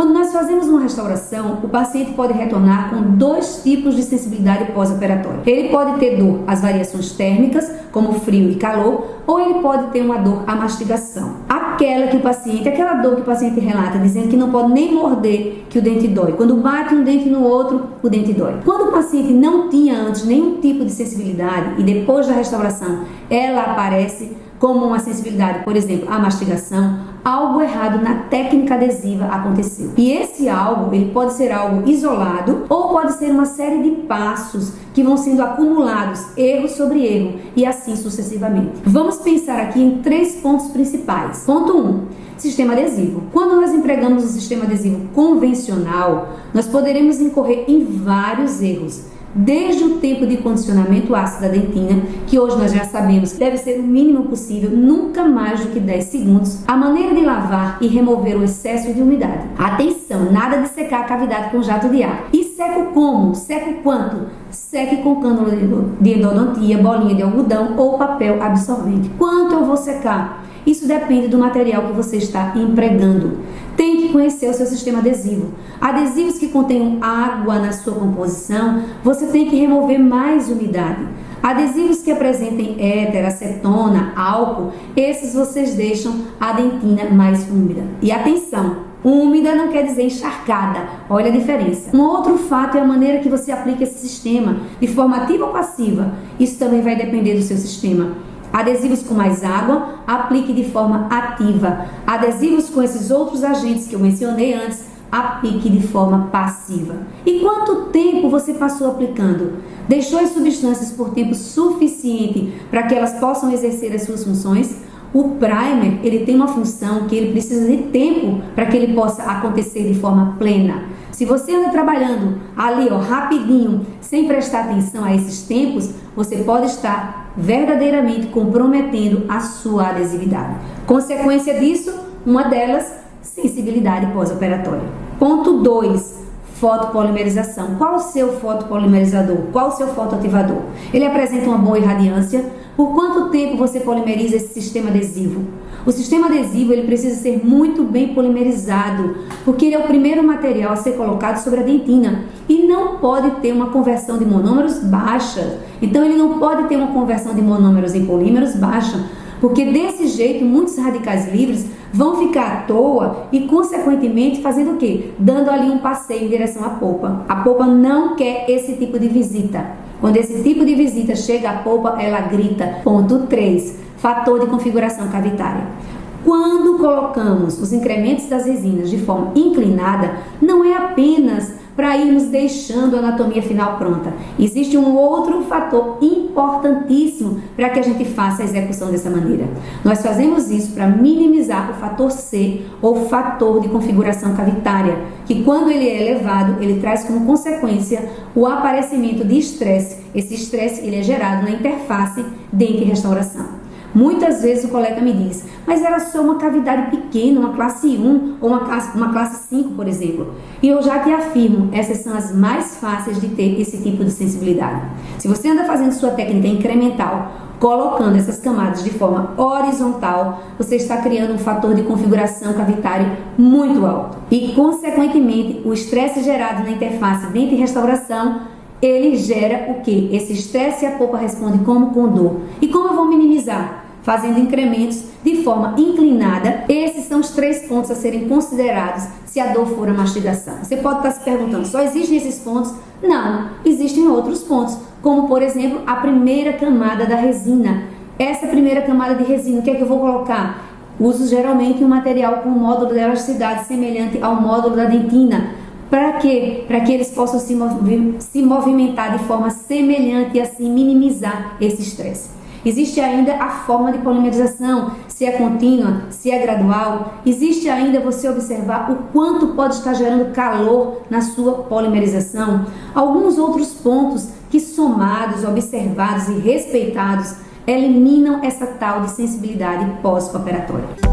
Quando nós fazemos uma restauração, o paciente pode retornar com 2 tipos de sensibilidade pós-operatória. Ele pode ter dor às variações térmicas, como frio e calor, ou ele pode ter uma dor à mastigação. Aquela dor que o paciente relata, dizendo que não pode nem morder, que o dente dói. Quando bate um dente no outro, o dente dói. Quando o paciente não tinha antes nenhum tipo de sensibilidade e depois da restauração ela aparece como uma sensibilidade, por exemplo, à mastigação, algo errado na técnica adesiva aconteceu. E esse algo, ele pode ser algo isolado ou pode ser uma série de passos que vão sendo acumulados, erro sobre erro, e assim sucessivamente. Vamos pensar aqui em 3 pontos principais. Ponto 1. Sistema adesivo. Quando nós empregamos o sistema adesivo convencional, nós poderemos incorrer em vários erros. Desde o tempo de condicionamento ácido da dentina, que hoje nós já sabemos que deve ser o mínimo possível, nunca mais do que 10 segundos, a maneira de lavar e remover o excesso de umidade. Atenção, nada de secar a cavidade com jato de ar. E seco como? Seco quanto? Seque com cânula de endodontia, bolinha de algodão ou papel absorvente. Quanto eu vou secar? Isso depende do material que você está empregando. Tem que conhecer o seu sistema adesivo. Adesivos que contenham água na sua composição, você tem que remover mais umidade. Adesivos que apresentem éter, acetona, álcool, esses vocês deixam a dentina mais úmida. E atenção, úmida não quer dizer encharcada, olha a diferença. Um outro fato é a maneira que você aplica esse sistema, de forma ativa ou passiva. Isso também vai depender do seu sistema. Adesivos com mais água, aplique de forma ativa. Adesivos com esses outros agentes que eu mencionei antes, aplique de forma passiva. E quanto tempo você passou aplicando? Deixou as substâncias por tempo suficiente para que elas possam exercer as suas funções? O primer, ele tem uma função que ele precisa de tempo para que ele possa acontecer de forma plena. Se você anda trabalhando ali, rapidinho, sem prestar atenção a esses tempos, você pode estar verdadeiramente comprometendo a sua adesividade. Consequência disso, uma delas, sensibilidade pós-operatória. Ponto 2. Fotopolimerização. Qual o seu fotopolimerizador? Qual o seu fotoativador? Ele apresenta uma boa irradiância. Por quanto tempo você polimeriza esse sistema adesivo? O sistema adesivo ele precisa ser muito bem polimerizado, porque ele é o primeiro material a ser colocado sobre a dentina e não pode ter uma conversão de monômeros baixa. Então ele não pode ter uma conversão de monômeros em polímeros baixa, porque desse jeito muitos radicais livres vão ficar à toa e consequentemente fazendo o quê? Dando ali um passeio em direção à polpa. A polpa não quer esse tipo de visita. Quando esse tipo de visita chega à polpa, ela grita. Ponto 3. Fator de configuração cavitária. Quando colocamos os incrementos das resinas de forma inclinada, não é apenas para irmos deixando a anatomia final pronta. Existe um outro fator importantíssimo para que a gente faça a execução dessa maneira. Nós fazemos isso para minimizar o fator C, ou fator de configuração cavitária, que quando ele é elevado, ele traz como consequência o aparecimento de estresse. Esse estresse ele é gerado na interface dente-restauração. Muitas vezes o colega me diz, mas era só uma cavidade pequena, uma classe 1 ou uma classe 5, por exemplo. E eu já te afirmo, essas são as mais fáceis de ter esse tipo de sensibilidade. Se você anda fazendo sua técnica incremental, colocando essas camadas de forma horizontal, você está criando um fator de configuração cavitária muito alto. E, consequentemente, o estresse gerado na interface dente-restauração ele gera o que? Esse estresse e a polpa responde como com dor. E como eu vou minimizar? Fazendo incrementos de forma inclinada. Esses são os 3 pontos a serem considerados se a dor for a mastigação. Você pode estar se perguntando, só existem esses pontos? Não, existem outros pontos, como por exemplo a primeira camada da resina. Essa primeira camada de resina, o que é que eu vou colocar? Uso geralmente um material com módulo de elasticidade semelhante ao módulo da dentina. Para quê? Para que eles possam se movimentar de forma semelhante e assim minimizar esse estresse. Existe ainda a forma de polimerização, se é contínua, se é gradual. Existe ainda você observar o quanto pode estar gerando calor na sua polimerização. Alguns outros pontos que somados, observados e respeitados eliminam essa tal de sensibilidade pós-operatória.